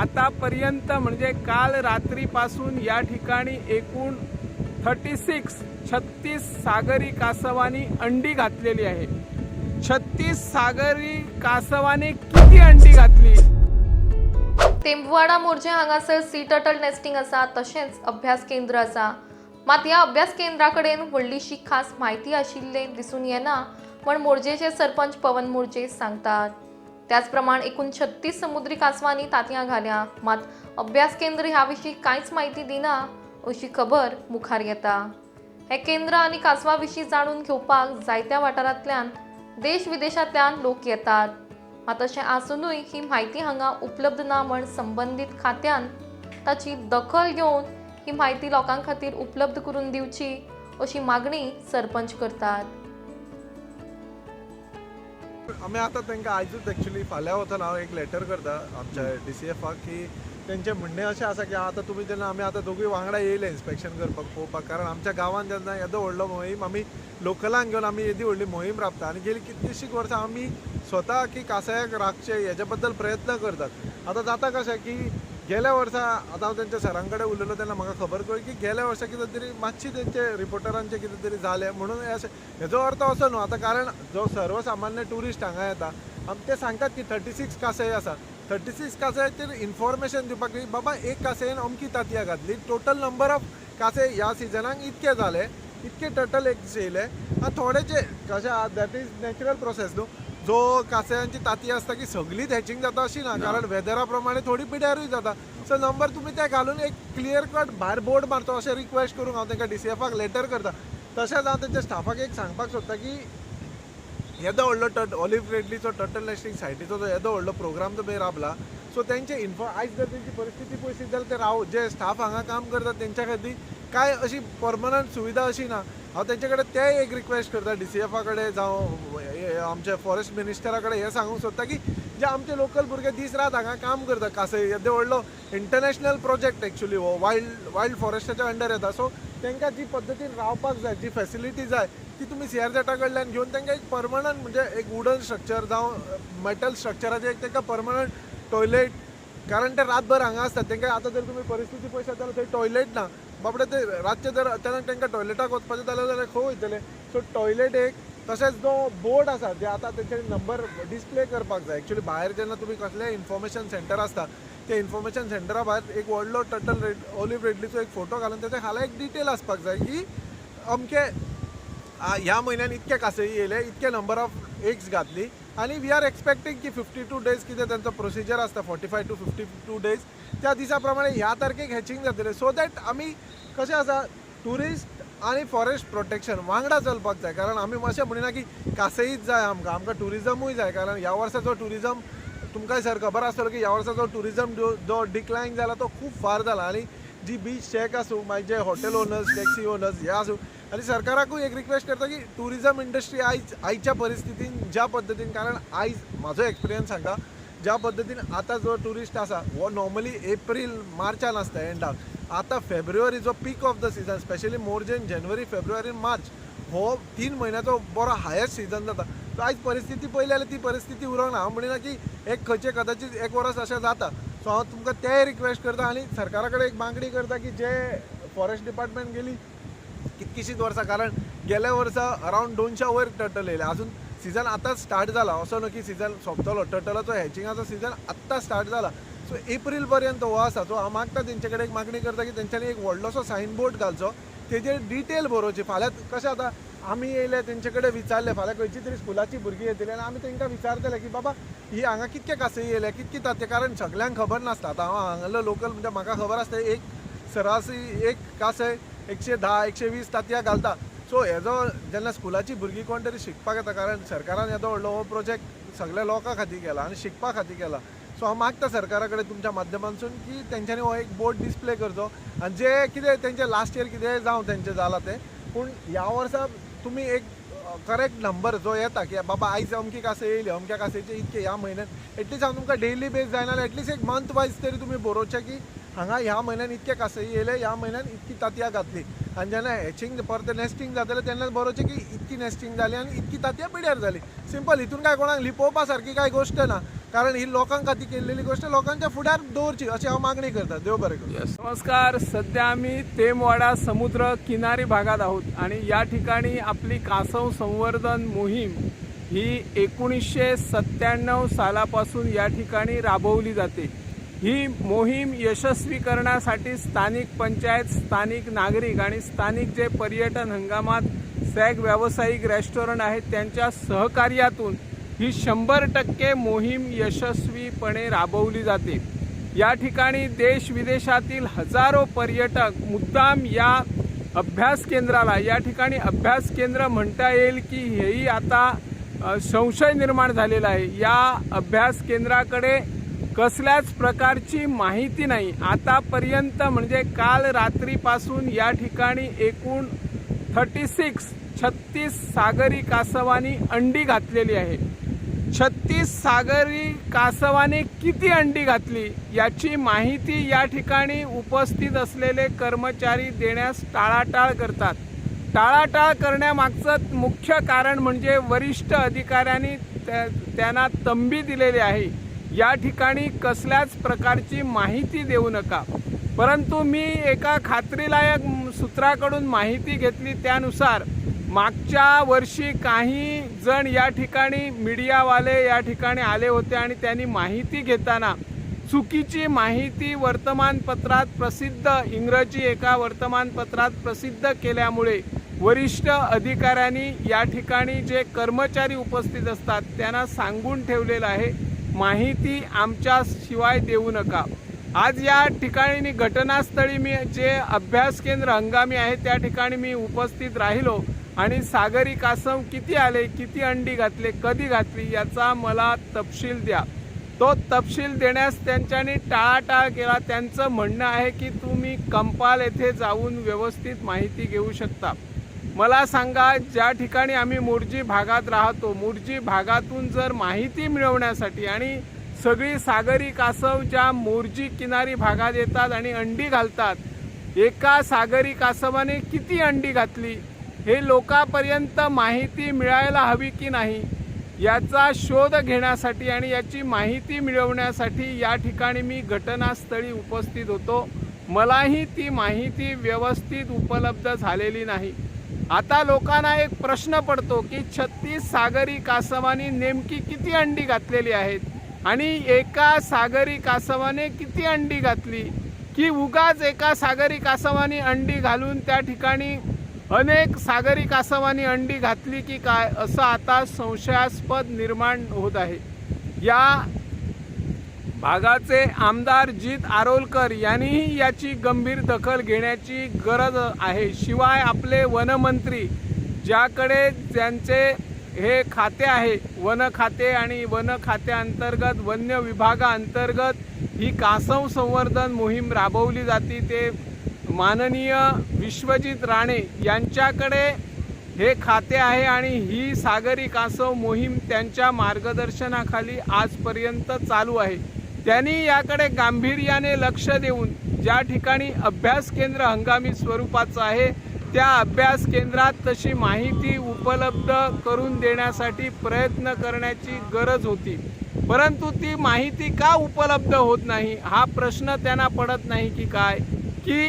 आतापर्यंत म्हणजे काल रात्रीपासून या ठिकाणी एकूण 36 सागरी कासवानी अंडी घातलेली आहे। 36 सागरी कासवाने किती अंडी घातली? टेंबुवाडा मोर्जे हांगासर सी टर्टल नेस्टिंग आसा, तशेंच अभ्यास केंद्र आसा। मात ह्या अभ्यास केंद्राकडेन व्हडलीशी खास म्हायती आशिल्ले दिसून येना म्हण मोर्जेचे सरपंच पवन मोर्जे सांगतात। त्याच प्रमाण एकूण 36 समुद्री कासवांनी तांतयां घाल्या, मात अभ्यास केंद्र ह्या विशीं कांयच म्हायती दिना अशी खबर मुखार येता। हे केंद्र आनी कासवा विशीं जाणून घेवपाक जायत्या वाठारांतल्यान देश विदेशांतल्यान लोक येतात। मात तशें आसुनूय ही म्हायती हांगा उपलब्ध ना म्हण संबंधीत खात्यान ताची दखल घेवन ही म्हायती लोकां खातीर उपलब्ध करून दिवची अशी मागणी सरपंच करतात। आम्ही आता तांकां आयजूच एक्चुअली फाल्यां वतना हांव एक लेटर करता आमच्या DCFाक की तेंचें म्हणणें अशें आसा की आतां तुमी जेन्ना आमी आतां दोगूय वांगडा येयले इन्स्पेक्शन करपाक पळोवपाक, कारण आमच्या गांवांत जेन्ना येदो व्हडलो मोहीम आमी लोकलांक घेवन आमी येदी व्हडली मोहीम राबता आनी गेली कितलींशीं वर्सां आमी स्वता की कांसायाक राखचे हेजे बद्दल प्रयत्न करतात। आतां जाता कशें की गेल्या वर्सा आतां हांव तेंच्या सरां कडेन उलयलो तेन्ना म्हाका खबर कळ्ळी की गेल्या वर्सा कितें तरी मातशी तेंचे रिपोर्टरांचें कितें तरी जालें म्हणून हेजो अर्थ असो न्हू। आतां कारण जो सर्वसामान्य ट्युरिस्ट हांगा येता ते सांगतात की 36 कांसय आसा, 36 कांसयाचेर इन्फॉर्मेशन दिवपाक की बाबा एक कांसयेन अमकी तांतयां घातली, टोटल नंबर ऑफ कांसे ह्या सिजनाक इतके जाले, इतके टर्टल एग्स येयले आनी थोडेचे कशें आहा दॅट इज नॅचरल प्रोसेस न्हू। जो कांसयांची तांतयां आसता की सगळींच हॅचिंग जाता अशी ना, कारण वेदरा प्रमाणे थोडी पिड्यारूय जाता। सो नंबर तुमी ते घालून एक क्लियर कट भायर बोर्ड मारचो अशें रिक्वेस्ट करूंक हांव तांकां DCFाक लेटर करता। तशेंच हांव तेंच्या स्टाफाक एक सांगपाक सोदता की येदो व्हडलो ऑलिव्ह रिडलीचो टर्टल नेस्टिंग सायटीचो जो येदो व्हडलो प्रोग्राम तुमी राबला, सो तेंचे आयज जर तेंची परिस्थिती पळयत जाल्यार ते जे स्टाफ हांगा काम करतात तेंच्या खातीर कांय अशी परमनंट सुविधा अशी ना। हांव तेंचे कडेन ते एक रिक्वेस्ट करता DCFा कडेन जावं आमच्या फॉरेस्ट मिनिस्टरा कडेन हे सांगूंक सोदता की जे आमचे लोकल भुरगे दीस रात हांगा काम करता कांसय येदो व्हडलो इंटरनॅशनल प्रोजेक्ट एक्चुअली हो वायल्ड फॉरेस्टाच्या अंडर येता, सो तांकां जी पद्दतीन रावपाक जाय, जी फॅसिलिटी जाय ती तुमी CRZ कडल्यान घेवन तांकां एक परमनंट म्हणजे एक वुडन स्ट्रक्चर जावं मेटल स्ट्रक्चराचें एक तांकां परमनंट टॉयलेट, कारण ते रातभर हांगा आसतात तांकां आतां जर तुमी परिस्थिती पळयत जाल्यार थंय टॉयलेट ना बाबडे, ते रातचे जर अचानक तांकां टॉयलेटाक वचपाचें जाल्यार खंय वयतले। सो टॉयलेट एक, तशेंच जो बोर्ड आसा जे आतां तेंचे नंबर डिस्प्ले करपाक जाय, एक्चुअली भायर जेन्ना तुमी कसलें इन्फॉर्मेशन सेंटर आसता ते इन्फॉर्मेशन सेंटरा भायर एक व्हडलो टर्टल ऑलिव्ह रिडलीचो एक फोटो घालून तेच्या खाला एक डिटेल आसपाक जाय की अमके ह्या म्हयन्यान इतके कांसय येयले, इतके नंबर ऑफ एग्स घातली आनी वी आर एक्सपेक्टिंग की 52 डेज कितें तेंचो प्रोसिजर आसता 45 to 52 डेज त्या दिसा प्रमाणे ह्या तारखेक हॅचिंग जातलें, सो दॅट आमी कशें आसा ट्युरिस्ट आनी फॉरेस्ट प्रोटेक्शन वांगडा चलपाक जाय। कारण आमी अशें म्हणिना की कांसयच जाय आमकां टुरिजमूय जाय, कारण ह्या वर्साचो टुरिजम तुमकांय सर खबर आसतलो की ह्या वर्साचो टुरिजम जो डिक्लायन जाला तो खूब फार जाला आनी जी बीच शेक आसूं मागीर जे हॉटेल ओनर्स टॅक्सी ओनर्स हे आसूं आनी सरकाराकूय एक रिक्वेस्ट करता की टुरिजम इंडस्ट्री आयच्या परिस्थितीन ज्या पद्दतीन, कारण आयज म्हाजो एक्सपिरियन्स सांगता ज्या पद्दतीन आतां जो ट्युरिस्ट आसा हो नॉर्मली एप्रील मार्चान आसता एंडाक, आतां फेब्रुवारी जो peak of the season specially मोर्जेन जानेवारी फेब्रुवारी मार्च हो 3 म्हयन्याचो बरो हायस्ट सिजन जाता। सो आयज परिस्थिती पळयली जाल्यार ती परिस्थिती उरोंक ना। हांव म्हणिना की एक खंयचे कदाचित एक वर्स अशें जाता, सो हांव तुमकां तें रिक्वेस्ट करता आनी सरकारा कडेन एक मागणी करता की जे फॉरेस्ट डिपार्टमेंट गेली कितकीशींच वर्सां, कारण गेल्या वर्सा अरावंड 200 वयर टर्टल येयले, अजून सिजन आतां स्टार्ट जाला असो न्हू की सिजन सोंपतलो, टर्टलाचो हॅचिंगाचो सिजन आत्तां स्टार्ट जाला, सो एप्रील पर्यंत हो आसा। सो हांव मागता तेंचे कडेन एक मागणी करता की तेंच्यांनी एक व्हडलोसो सायन बोर्ड घालचो, तेजेर डिटेल बरोवची। फाल्यां कशें आतां आमी येयले तेंचे कडेन विचारलें, फाल्यां खंयची तरी स्कुलाची भुरगीं येतली आनी आमी तांकां विचारतले की बाबा ही हांगा कितके कांसय येयले, कितके तांते, कारण सगळ्यांक खबर नासता। आतां हांव हांगालो लोकल म्हणजे म्हाका खबर आसता एक सरासरी एक कांसय 110-120 तांतयां घालता। सो हेजो जेन्ना स्कुलाची भुरगीं कोण तरी शिकपाक येता, कारण सरकारान येदो व्हडलो हो प्रोजेक्ट सगळ्या लोकां खातीर केला आनी शिकपा खातीर केला, सो हांव मागता सरकारा कडेन तुमच्या माध्यमांतसून की तेंच्यांनी हो एक बोर्ड डिस्प्ले करचो आनी जे कितें तेंचे लास्ट इयर कितें जावं तेंचें जालां तें, पूण ह्या वर्सा तुमी एक करेक्ट नंबर जो येता की बाबा आयज अमकी कांसय येयली, अमक्या कांसयचे इतके ह्या म्हयन्यान एटलीस्ट हांव तुमकां डेली बेस जायना जाल्यार एटलीस्ट एक मंथ वायज तरी तुमी बरोवचें की हांगा ह्या म्हयन्यान इतके कांसय येयले, ह्या म्हयन्यान इतकी तांतयां घातली आनी जेन्ना हॅचिंग परत नेस्टिंग जातलें तेन्ना बरोवचें की इतकी नेस्टिंग जाली आनी इतकी तांतयां पिड्यार जाली। सिंपल, हितून काय कोणाक लिपोवपा सारकी कांय गोश्ट ना। कारण ही लोकांक खातीर केल्लेली गोष्ट लोकांच्या फुड्यार दवरची अशी हांव मागणी करता. देव बरें करूं. नमस्कार. सध्या आम्ही तेमवाडा समुद्र किनारी भागात आहोत आणि या ठिकाणी आपली कासव संवर्धन मोहीम ही 1997 सालापासून या ठिकाणी राबवली जाते. ही मोहीम यशस्वी करण्यासाठी स्थानिक पंचायत, स्थानिक नागरिक आणि स्थानिक जे पर्यटन हंगामात सॅग व्यावसायिक रेस्टॉरंट आहेत त्यांच्या सहकार्यातून ही 100% मोहीम यशस्वीपणे राबवली जाते. या ठिकाणी देश विदेशातील हजारो पर्यटक मुद्दाम या अभ्यास केंद्राला, या ठिकाणी अभ्यास केंद्र म्हणता येईल की हेही आता संशय निर्माण झालेला आहे. या अभ्यास केंद्राकडे कसल्याच प्रकारची माहिती नाही. आतापर्यंत म्हणजे काल रात्रीपासून या ठिकाणी एकूण 36 सागरी कासवांनी अंडी घातलेली आहे. 36 सागरी कासवाने किती अंडी घातली याची माहिती या ठिकाणी उपस्थित असलेले कर्मचारी देण्यास टाळाटाळ करतात. टाळाटाळ करण्यामागचं मुख्य कारण म्हणजे वरिष्ठ अधिकाऱ्यांनी त्यांना तंबी दिलेली आहे, या ठिकाणी कसल्याच प्रकारची माहिती देऊ नका. परंतु मी एका खात्रीलायक सूत्राकडून माहिती घेतली, त्यानुसार मागच्या वर्षी काही जण या ठिकाणी मीडियावाले या ठिकाणी आले होते आणि त्यांनी माहिती घेताना चुकीची माहिती वर्तमानपत्रात प्रसिद्ध, इंग्रजी एका वर्तमानपत्रात प्रसिद्ध केल्यामुळे वरिष्ठ अधिकाऱ्यांनी या ठिकाणी जे कर्मचारी उपस्थित असतात त्यांना सांगून ठेवलेलं आहे, माहिती आमच्या शिवाय देऊ नका. आज या ठिकाणी घटनास्थळी मी जे अभ्यास केंद्र हंगामी आहे त्या ठिकाणी मी उपस्थित राहिलो आणि सागरी कासव किती आले, किती अंडी घातले, कधी घातली याचा मला तपशील द्या. तो तपशील देण्यास त्यांच्यानी टाळाटाळ केला. त्यांचं म्हणणं आहे की तुम्ही कंपाल येथे जाऊन व्यवस्थित माहिती घेऊ शकता. मला सांगा, ज्या ठिकाणी आम्ही मोर्जी भागात राहतो, मोर्जी भागातून जर माहिती मिळवण्यासाठी आणि सगळी सागरी कासव ज्या मोर्जी किनारी भागात येतात आणि अंडी घालतात, एका सागरी कासवाने किती अंडी घातली हे लोकांपर्यंत माहिती मिळायला हवी की नाही याचा शोध घेण्यासाठी आणि याची माहिती मिळवण्यासाठी या ठिकाणी मी घटनास्थळी उपस्थित होतो. मलाही ती माहिती व्यवस्थित उपलब्ध झालेली नाही. आता लोकांना एक प्रश्न पडतो की 36 सागरी कासवांनी नेमकी किती अंडी घातलेली आहेत आणि एका सागरी कासवाने किती अंडी घातली, की उगाच एका सागरी कासवाने अंडी घालून त्या ठिकाणी अनेक सागरी कासवांनी अंडी घातली की काय, असं आता संशयास्पद निर्माण होत आहे. या भागाचे आमदार जीत आरोलकर यांनीही याची गंभीर दखल घेण्याची गरज आहे. शिवाय आपले वनमंत्री, ज्याकडे ज्यांचे हे खाते आहे, वन खाते, आणि वन खात्याअंतर्गत वन्य विभागाअंतर्गत ही कासव संवर्धन मोहीम राबवली जाते, ते माननीय विश्वजित राणे यांच्याकडे हे खाते आहे आणि ही सागरी कासव मोहीम त्यांच्या मार्गदर्शनाखाली आजपर्यंत चालू आहे. त्यांनी याकडे गांभीर्याने लक्ष देऊन ज्या ठिकाणी अभ्यास केंद्र हंगामी स्वरूपाचं आहे त्या अभ्यास केंद्रात तशी माहिती उपलब्ध करून देण्यासाठी प्रयत्न करण्याची गरज होती. परंतु ती माहिती का उपलब्ध होत नाही हा प्रश्न त्यांना पडत नाही की काय, की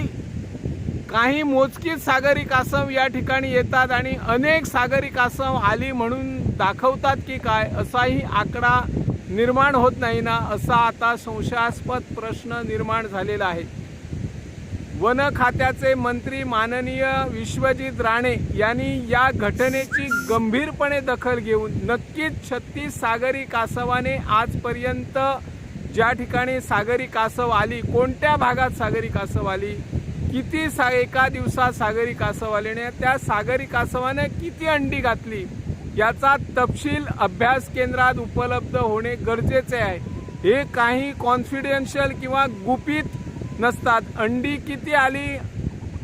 काही मोजकीच सागरी कासव या ठिकाणी येतात आणि अनेक सागरी कासव आली म्हणून दाखवतात की काय, असाही आकडा निर्माण होत नाही ना, असा आता संशयास्पद प्रश्न निर्माण झालेला आहे. वन खात्याचे मंत्री माननीय विश्वजित राणे यांनी या घटनेची गंभीरपणे दखल घेऊन नक्कीच 36 सागरी कासवाने आजपर्यंत ज्या ठिकाणी सागरी कासव आली, कोणत्या भागात सागरी कासव आली, किती एका दिवसात सागरी कासव आल्याने त्या सागरी कासवाने किती अंडी घातली याचा तपशील अभ्यास केंद्रात उपलब्ध होणे गरजेचे आहे. हे काही कॉन्फिडेन्शियल किंवा गुपित नसतात. अंडी किती आली,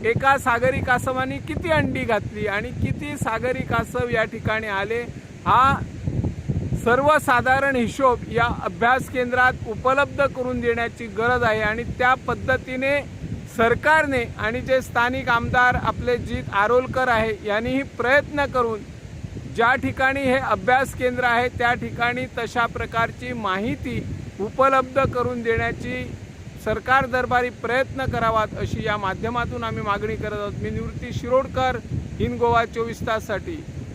एका सागरी कासवाने किती अंडी घातली आणि किती सागरी कासव या ठिकाणी आले, हा सर्वसाधारण हिशोब या अभ्यास केंद्रात उपलब्ध करून देण्याची गरज आहे. आणि त्या पद्धतीने सरकारने आणि जे स्थानिक आमदार आपले जीत आरोलकर आहे यांनीही प्रयत्न करून ज्या ठिकाणी हे अभ्यास केंद्र आहे त्या ठिकाणी तशा प्रकारची माहिती उपलब्ध करून देण्याची सरकार दरबारी प्रयत्न करावात अशी या माध्यमातून आम्ही मागणी करत आहोत. मी निवृत्ती शिरोडकर, इन गोवा 24 ताससाठी.